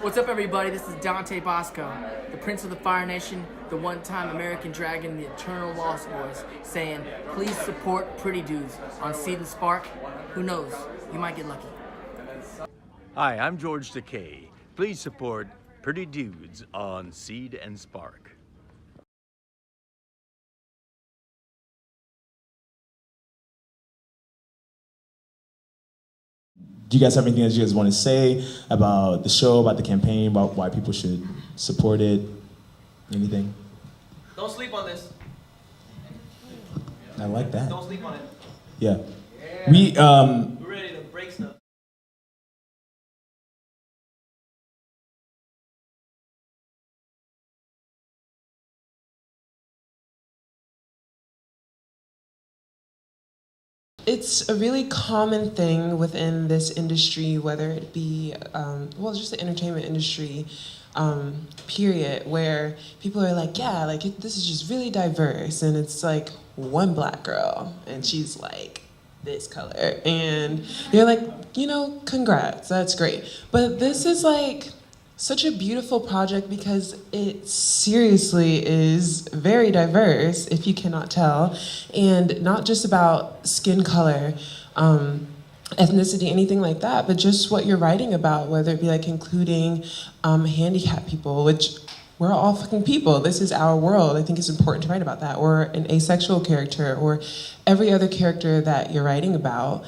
What's up, everybody? This is Dante Bosco, the Prince of the Fire Nation, the one-time American Dragon, the Eternal Lost Boys, saying, please support Pretty Dudes on Seed&Spark. Who knows? You might get lucky. Hi, I'm George Takei. Please support Pretty Dudes on Seed&Spark. Do you guys have anything that you guys want to say about the show, about the campaign, about why people should support it? Anything? Don't sleep on this. I like that. Don't sleep on it. Yeah. We're ready to break stuff. It's a really common thing within this industry, whether it be, just the entertainment industry, period, where people are like, yeah, like this is just really diverse, and it's like one black girl, and she's like this color, and you're like, congrats, that's great. But this is like such a beautiful project because it seriously is very diverse, if you cannot tell, and not just about skin color, ethnicity, anything like that, but just what you're writing about, whether it be like including handicapped people, which we're all fucking people. This is our world. I think it's important to write about that, or an asexual character, or every other character that you're writing about.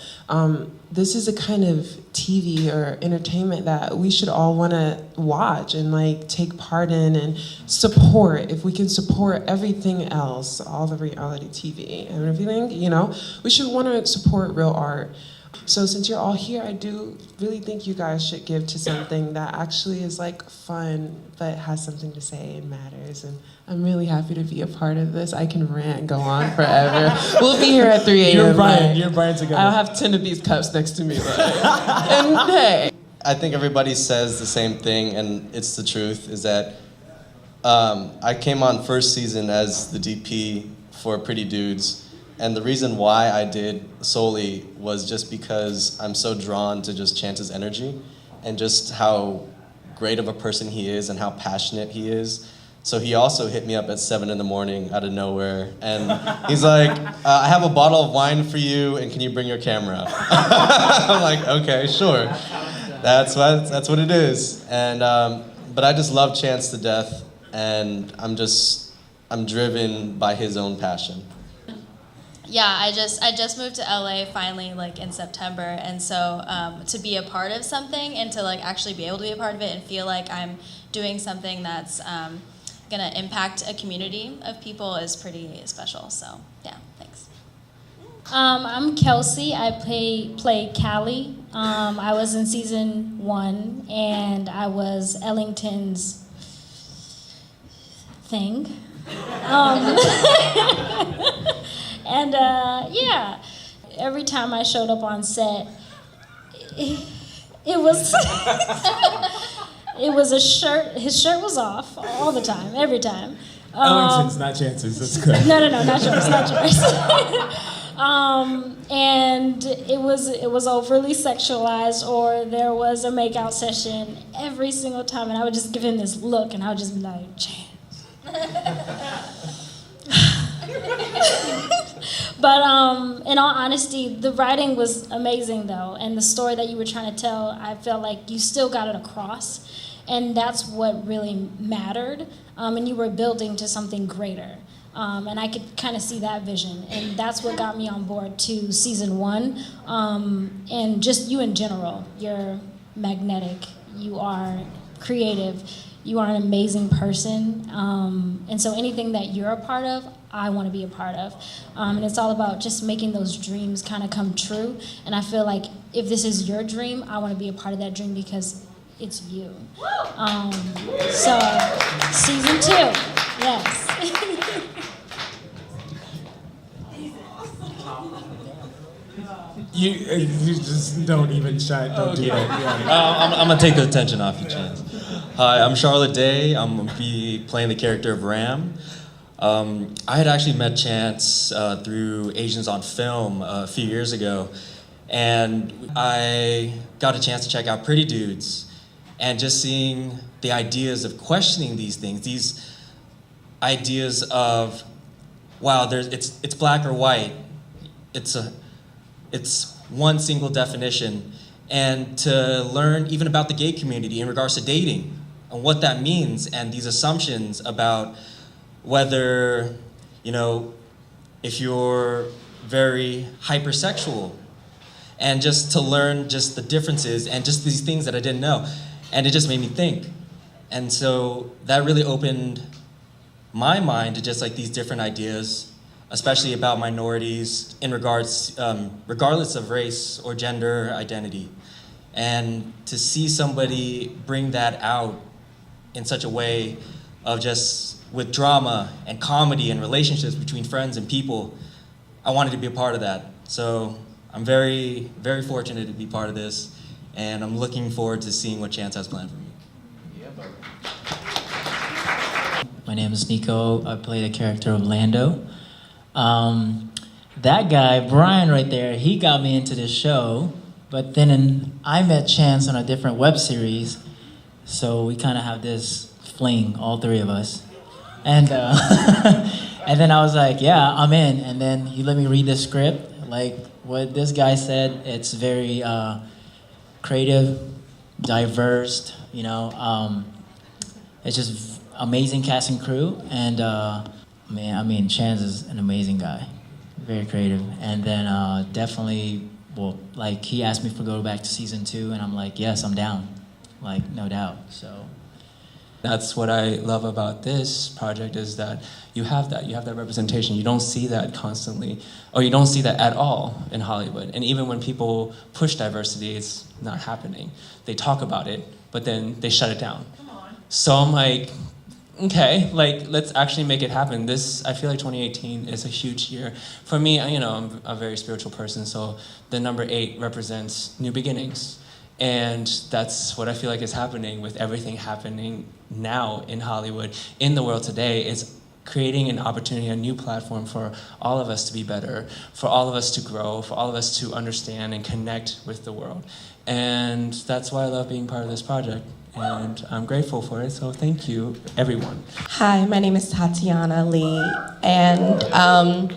This is a kind of TV or entertainment that we should all want to watch and like take part in and support. If we can support everything else, all the reality TV and everything, we should want to support real art. So since you're all here, I do really think you guys should give to something that actually is like fun, but has something to say and matters. And I'm really happy to be a part of this. I can rant and go on forever. We'll be here at 3 a.m. You're Brian together. I'll have 10 of these cups next to me. And hey. I think everybody says the same thing, and it's the truth, is that I came on first season as the DP for Pretty Dudes. And the reason why I did solely was just because I'm so drawn to just Chance's energy and just how great of a person he is and how passionate he is. So he also hit me up at 7 in the morning out of nowhere. And he's like, I have a bottle of wine for you, and can you bring your camera? I'm like, okay, sure. That's what it is. And but I just love Chance to death, and I'm driven by his own passion. Yeah, I just moved to LA finally, like in September, and so to be a part of something and to like actually be able to be a part of it and feel like I'm doing something that's gonna impact a community of people is pretty special. So yeah, thanks. I'm Kelsey. I play Callie. I was in season 1, and I was Ellington's thing. And yeah, every time I showed up on set, it was it was a shirt. His shirt was off all the time, every time. Ellington's, not Chance's. That's good. No, not yours, not yours. And it was overly sexualized, or there was a makeout session every single time, and I would just give him this look, and I would just be like, Chance. But in all honesty, the writing was amazing though, and the story that you were trying to tell, I felt like you still got it across, and that's what really mattered, and you were building to something greater, and I could kind of see that vision, and that's what got me on board to season 1, and just you in general. You're magnetic, you are creative, you are an amazing person, and so anything that you're a part of, I want to be a part of. And it's all about just making those dreams kind of come true. And I feel like if this is your dream, I want to be a part of that dream because it's you. So, season 2, yes. You just don't even try. Don't do that. Yeah. I'm gonna take the attention off you, Chance. Hi, I'm Charlotte Day. I'm gonna be playing the character of Ram. I had actually met Chance through Asians on Film a few years ago, and I got a chance to check out Pretty Dudes. and just seeing the ideas of questioning these things, these ideas of, wow, it's black or white, it's one single definition, and to learn even about the gay community in regards to dating and what that means, and these assumptions about whether, if you're very hypersexual, and just to learn just the differences and just these things that I didn't know. And it just made me think. And so that really opened my mind to just like these different ideas, especially about minorities in regards, regardless of race or gender identity. And to see somebody bring that out in such a way of just with drama and comedy and relationships between friends and people, I wanted to be a part of that. So I'm very, very fortunate to be part of this, and I'm looking forward to seeing what Chance has planned for me. My name is Nico. I play the character of Lando. That guy, Brian right there, he got me into this show, but then I met Chance on a different web series, so we kind of have this fling, all three of us. And and then I was like, yeah, I'm in. And then he let me read the script. Like what this guy said, it's very creative, diverse, it's just amazing cast and crew. And Chance is an amazing guy, very creative. And then definitely, he asked me to go back to season 2, and I'm like, yes, I'm down, no doubt, so. That's what I love about this project is that you have that representation. You don't see that constantly, or you don't see that at all in Hollywood. And even when people push diversity, it's not happening. They talk about it, but then they shut it down. Come on. So I'm like, okay, let's actually make it happen. I feel like 2018 is a huge year. For me, I'm a very spiritual person, so the number 8 represents new beginnings. And that's what I feel like is happening with everything happening now in Hollywood, in the world today. It's creating an opportunity, a new platform for all of us to be better, for all of us to grow, for all of us to understand and connect with the world. And that's why I love being part of this project. And I'm grateful for it, so thank you, everyone. Hi, my name is Tatiana Lee, and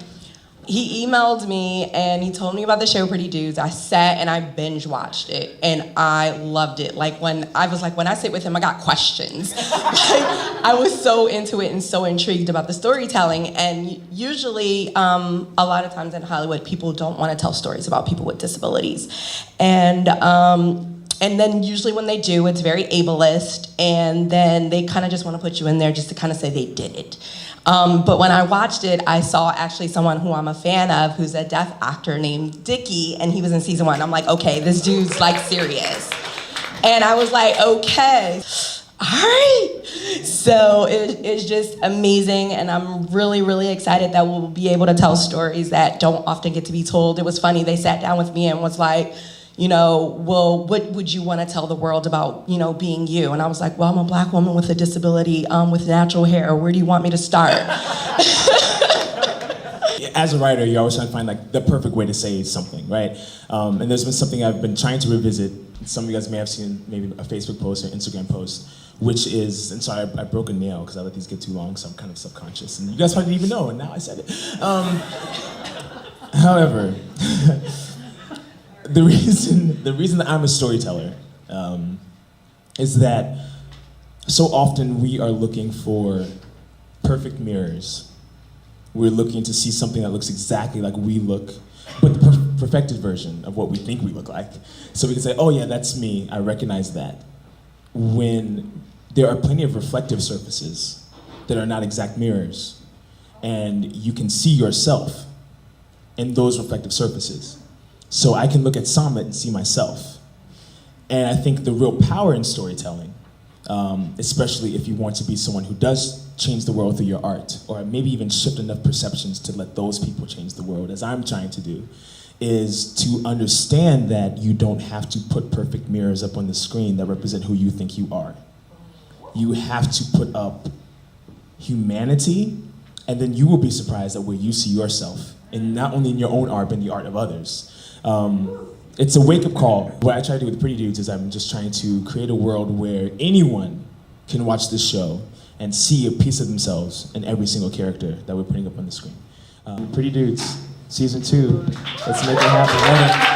he emailed me and he told me about the show Pretty Dudes. I sat and I binge watched it and I loved it. When I sit with him, I got questions. I was so into it and so intrigued about the storytelling. And usually, a lot of times in Hollywood, people don't want to tell stories about people with disabilities. And then usually when they do, it's very ableist, and then they kind of just want to put you in there just to kind of say they did it. But when I watched it, I saw actually someone who I'm a fan of, who's a deaf actor named Dickie, and he was in season 1. I'm like, okay, this dude's serious. And I was like, okay, all right. So it's just amazing, and I'm really, really excited that we'll be able to tell stories that don't often get to be told. It was funny, they sat down with me and was like, well, what would you want to tell the world about, being you? And I was like, well, I'm a black woman with a disability, with natural hair. Where do you want me to start? As a writer, you're always trying to find the perfect way to say something, right? And there's been something I've been trying to revisit. Some of you guys may have seen maybe a Facebook post or Instagram post, which is, and sorry, I broke a nail because I let these get too long, so I'm kind of subconscious. And you guys probably didn't even know, and now I said it. However, the reason that I'm a storyteller is that so often we are looking for perfect mirrors. We're looking to see something that looks exactly like we look, but the perfected version of what we think we look like. So we can say, oh yeah, that's me, I recognize that. When there are plenty of reflective surfaces that are not exact mirrors, and you can see yourself in those reflective surfaces. So I can look at Summit and see myself. And I think the real power in storytelling, especially if you want to be someone who does change the world through your art, or maybe even shift enough perceptions to let those people change the world, as I'm trying to do, is to understand that you don't have to put perfect mirrors up on the screen that represent who you think you are. You have to put up humanity, and then you will be surprised at where you see yourself, and not only in your own art, but in the art of others. it's a wake-up call. What I try to do with Pretty Dudes is I'm just trying to create a world where anyone can watch this show and see a piece of themselves in every single character that we're putting up on the screen. Pretty Dudes, season 2. Let's make it happen.